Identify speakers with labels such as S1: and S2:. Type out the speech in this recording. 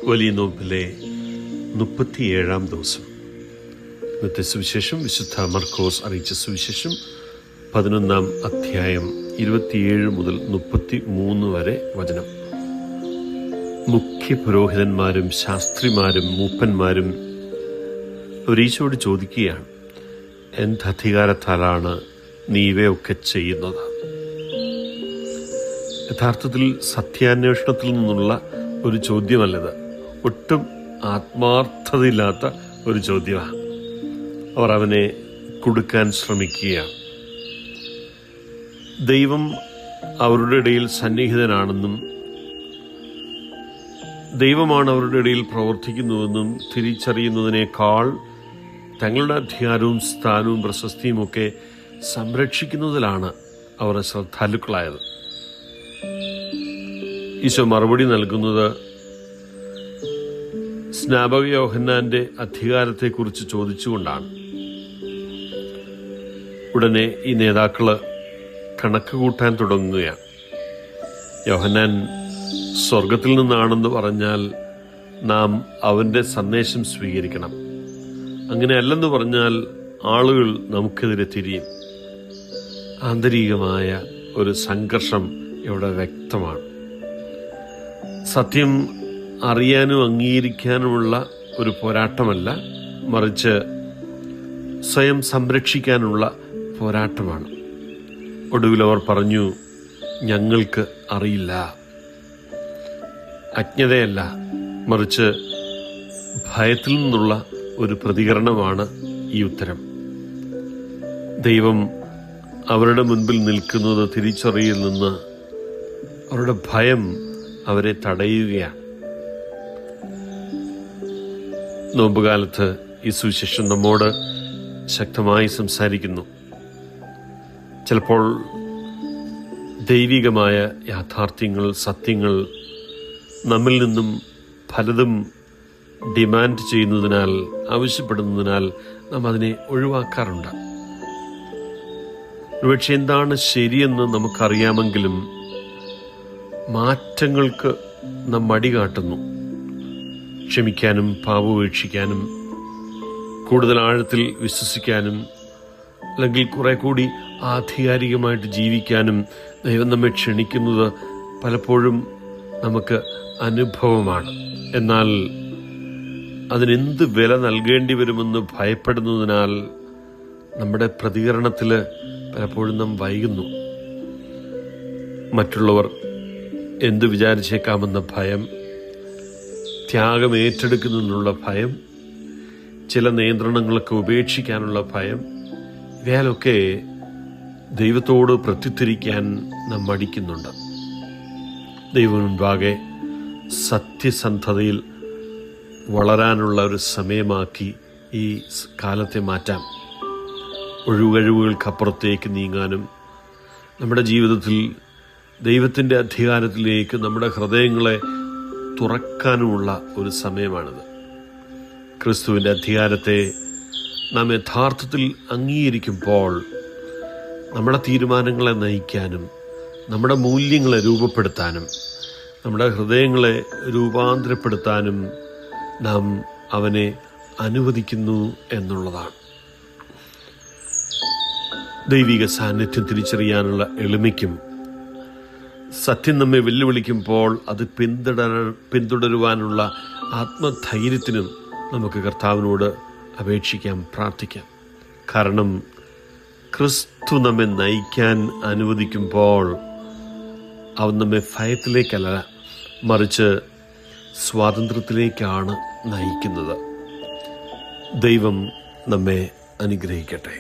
S1: വലിയ നോമ്പിലെ 37-ാം ദിവസം. ഇന്നത്തെ സുവിശേഷം വിശുദ്ധ മർക്കോസ് അറിയിച്ച സുവിശേഷം 11-ാം അധ്യായം 27 മുതൽ 33 വരെ വചനം. മുഖ്യ പുരോഹിതന്മാരും ശാസ്ത്രിമാരും മൂപ്പന്മാരും ഈശോയോട് ചോദിക്കുകയാണ്, എന്തധികാരത്താലാണ് നീ ഇവയൊക്കെ ചെയ്യുന്നത്? യഥാർത്ഥത്തിൽ സത്യാന്വേഷണത്തിൽ നിന്നുള്ള ഒരു ചോദ്യമല്ലത്, ഒട്ടും ആത്മാർത്ഥതയില്ലാത്ത ഒരു ചോദ്യമാണ്. അവർ അവനെ കുടുക്കാൻ ശ്രമിക്കുകയാണ്. ദൈവം അവരുടെ ഇടയിൽ സന്നിഹിതനാണെന്നും ദൈവമാണ് അവരുടെ ഇടയിൽ പ്രവർത്തിക്കുന്നുവെന്നും തിരിച്ചറിയുന്നതിനേക്കാൾ തങ്ങളുടെ അധികാരവും സ്ഥാനവും പ്രശസ്തിയും ഒക്കെ സംരക്ഷിക്കുന്നതിലാണ് അവർ ശ്രദ്ധാലുക്കളായത്. ഈശോ മറുപടി നൽകുന്നത് സ്നാപക യോഹന്നാന്റെ അധികാരത്തെക്കുറിച്ച് ചോദിച്ചുകൊണ്ടാണ്. ഉടനെ ഈ നേതാക്കള് കണക്ക് കൂട്ടാൻ തുടങ്ങുകയാണ്. യോഹന്നാൻ സ്വർഗത്തിൽ നിന്നാണെന്ന് പറഞ്ഞാൽ നാം അവന്റെ സന്ദേശം സ്വീകരിക്കണം. അങ്ങനെയല്ലെന്ന് പറഞ്ഞാൽ ആളുകൾ നമുക്കെതിരെ തിരിയും. ആന്തരികമായ ഒരു സംഘർഷം ഇവിടെ വ്യക്തമാണ്. സത്യം അറിയാനും അംഗീകരിക്കാനുമുള്ള ഒരു പോരാട്ടമല്ല, മറിച്ച് സ്വയം സംരക്ഷിക്കാനുള്ള പോരാട്ടമാണ്. ഒടുവിൽ അവർ പറഞ്ഞു, ഞങ്ങൾക്ക് അറിയില്ല. അജ്ഞതയല്ല, മറിച്ച് ഭയത്തിൽ നിന്നുള്ള ഒരു പ്രതികരണമാണ് ഈ ഉത്തരം. ദൈവം അവരുടെ മുൻപിൽ നിൽക്കുന്നത് തിരിച്ചറിയിൽ നിന്ന് അവരുടെ ഭയം അവരെ തടയുകയാണ്. നോമ്പുകാലത്ത് ഈ സുവിശേഷം നമ്മോട് ശക്തമായി സംസാരിക്കുന്നു. ചിലപ്പോൾ ദൈവികമായ യാഥാർത്ഥ്യങ്ങൾ, സത്യങ്ങൾ നമ്മിൽ നിന്നും പലതും ഡിമാൻഡ് ചെയ്യുന്നതിനാൽ, ആവശ്യപ്പെടുന്നതിനാൽ നാം അതിനെ ഒഴിവാക്കാറുണ്ട്. ഒരുപക്ഷെ എന്താണ് ശരിയെന്ന് നമുക്കറിയാമെങ്കിലും മാറ്റങ്ങൾക്ക് നാം മടി കാട്ടുന്നു. ക്ഷമിക്കാനും പാപമേക്ഷിക്കാനും കൂടുതൽ ആഴത്തിൽ വിശ്വസിക്കാനും അല്ലെങ്കിൽ കുറെ കൂടി ആധികാരികമായിട്ട് ജീവിക്കാനും ദൈവം നമ്മെ ക്ഷണിക്കുന്നത് പലപ്പോഴും നമുക്ക് അനുഭവമാണ്. എന്നാൽ അതിനെന്ത് വില നൽകേണ്ടി വരുമെന്ന് ഭയപ്പെടുന്നതിനാൽ നമ്മുടെ പ്രതികരണത്തിൽ പലപ്പോഴും നാം വൈകുന്നു. മറ്റുള്ളവർ എന്തു വിചാരിച്ചേക്കാമെന്ന ഭയം, ത്യാഗം ഏറ്റെടുക്കുന്നതിനുള്ള ഭയം, ചില നിയന്ത്രണങ്ങളൊക്കെ ഉപേക്ഷിക്കാനുള്ള ഭയം, ഇവയാലൊക്കെ ദൈവത്തോട് പ്രത്യുത്തരിക്കാൻ നാം മടിക്കുന്നുണ്ട്. ദൈവം മുൻപാകെ സത്യസന്ധതയിൽ വളരാനുള്ള ഒരു സമയമാക്കി ഈ കാലത്തെ മാറ്റാം. ഒഴികഴിവുകൾക്കപ്പുറത്തേക്ക് നീങ്ങാനും നമ്മുടെ ജീവിതത്തിൽ ദൈവത്തിൻ്റെ അധികാരത്തിലേക്ക് നമ്മുടെ ഹൃദയങ്ങളെ തുറക്കാനുമുള്ള ഒരു സമയമാണിത്. ക്രിസ്തുവിൻ്റെ അധികാരത്തെ നാം യഥാർത്ഥത്തിൽ അംഗീകരിക്കുമ്പോൾ നമ്മുടെ തീരുമാനങ്ങളെ നയിക്കാനും നമ്മുടെ മൂല്യങ്ങളെ രൂപപ്പെടുത്താനും നമ്മുടെ ഹൃദയങ്ങളെ രൂപാന്തരപ്പെടുത്താനും നാം അവനെ അനുവദിക്കുന്നു എന്നുള്ളതാണ്. ദൈവിക സാന്നിധ്യം തിരിച്ചറിയാനുള്ള എളിമയ്ക്കും സത്യം നമ്മെ വെല്ലുവിളിക്കുമ്പോൾ അത് പിന്തുടരുവാനുള്ള ആത്മധൈര്യത്തിനും നമുക്ക് കർത്താവിനോട് അപേക്ഷിക്കാം, പ്രാർത്ഥിക്കാം. കാരണം ക്രിസ്തു നമ്മെ നയിക്കാൻ അനുവദിക്കുമ്പോൾ അവൻ നമ്മെ ഭയത്തിലേക്കല്ല, മറിച്ച് സ്വാതന്ത്ര്യത്തിലേക്കാണ് നയിക്കുന്നത്. ദൈവം നമ്മെ അനുഗ്രഹിക്കട്ടെ.